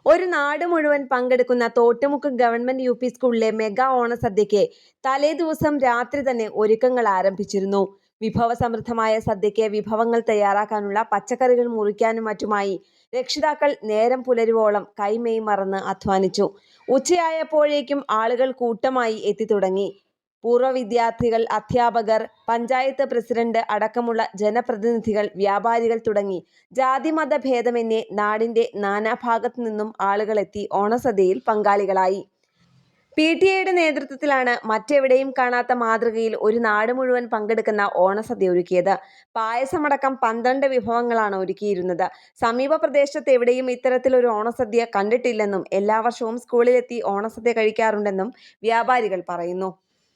ഒരു നാട് മുഴുവൻ പങ്കെടുക്കുന്ന തോട്ടുമുക്ക് ഗവൺമെന്റ് യു.പി. സ്കൂളിലെ മെഗാ ഓണസദ്യയ്ക്ക് തലേദിവസം രാത്രി തന്നെ ഒരുക്കങ്ങൾ ആരംഭിച്ചിരുന്നു. വിഭവസമൃദ്ധമായ സദ്യയ്ക്ക് വിഭവങ്ങൾ തയ്യാറാക്കാനുള്ള പച്ചക്കറികൾ മുറിക്കാനും മറ്റുമായി രക്ഷിതാക്കൾ നേരം പുലരുവോളം കൈമെയ് മറന്ന് അധ്വാനിച്ചു. ഉച്ചയായപ്പോഴേക്കും ആളുകൾ കൂട്ടമായി എത്തിത്തുടങ്ങി. പൂർവ്വ വിദ്യാർത്ഥികൾ, അധ്യാപകർ, പഞ്ചായത്ത് പ്രസിഡന്റ് അടക്കമുള്ള ജനപ്രതിനിധികൾ, വ്യാപാരികൾ തുടങ്ങി ജാതിമത ഭേദമന്യേ നാടിന്റെ നാനാഭാഗത്തു നിന്നും ആളുകളെത്തി ഓണസദ്യയിൽ പങ്കാളികളായി. പി.ടി.എയുടെ നേതൃത്വത്തിലാണ് മറ്റെവിടെയും കാണാത്ത മാതൃകയിൽ ഒരു നാട് മുഴുവൻ പങ്കെടുക്കുന്ന ഓണസദ്യ ഒരുക്കിയത്. പായസമടക്കം 12 വിഭവങ്ങളാണ് ഒരുക്കിയിരുന്നത്. സമീപ പ്രദേശത്ത് എവിടെയും ഇത്തരത്തിലൊരു ഓണസദ്യ കണ്ടിട്ടില്ലെന്നും എല്ലാ വർഷവും സ്കൂളിലെത്തി ഓണസദ്യ കഴിക്കാറുണ്ടെന്നും വ്യാപാരികൾ പറയുന്നു.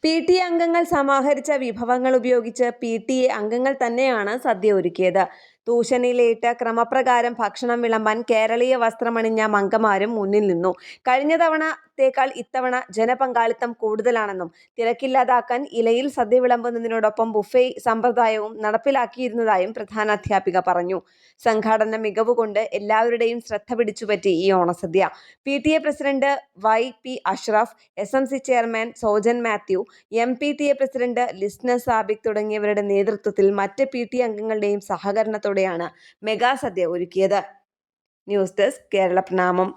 പി.ടി.എ അംഗങ്ങൾ സമാഹരിച്ച വിഭവങ്ങൾ ഉപയോഗിച്ച് പി.ടി.എ അംഗങ്ങൾ തന്നെയാണ് സദ്യ ഒരുക്കിയത്. തൂശനിലയിട്ട് ക്രമപ്രകാരം ഭക്ഷണം വിളമ്പാൻ കേരളീയ വസ്ത്രമണിഞ്ഞ മങ്കമാരും മുന്നിൽ നിന്നു. കഴിഞ്ഞ തവണത്തേക്കാൾ ഇത്തവണ ജനപങ്കാളിത്തം കൂടുതലാണെന്നും തിരക്കില്ലാതാക്കാൻ ഇലയിൽ സദ്യ വിളമ്പുന്നതിനോടൊപ്പം ബുഫേ സമ്പ്രദായവും നടപ്പിലാക്കിയിരുന്നതായും പ്രധാനാധ്യാപിക പറഞ്ഞു. സംഘാടന മികവുകൊണ്ട് എല്ലാവരുടെയും ശ്രദ്ധ പിടിച്ചുപറ്റി ഈ ഓണസദ്യ. PTA president YP. Ashraf, SMC chairman Sojan Mathew, MPTA president Lisna Sabik തുടങ്ങിയവരുടെ നേതൃത്വത്തിൽ മറ്റ് പി.ടി.എ അംഗങ്ങളുടെയും സഹകരണത്തോടെയാണ് മെഗാസദ്യ ഒരുക്കിയത്. ന്യൂസ് ഡെസ്ക് കേരള പ്രണാമം.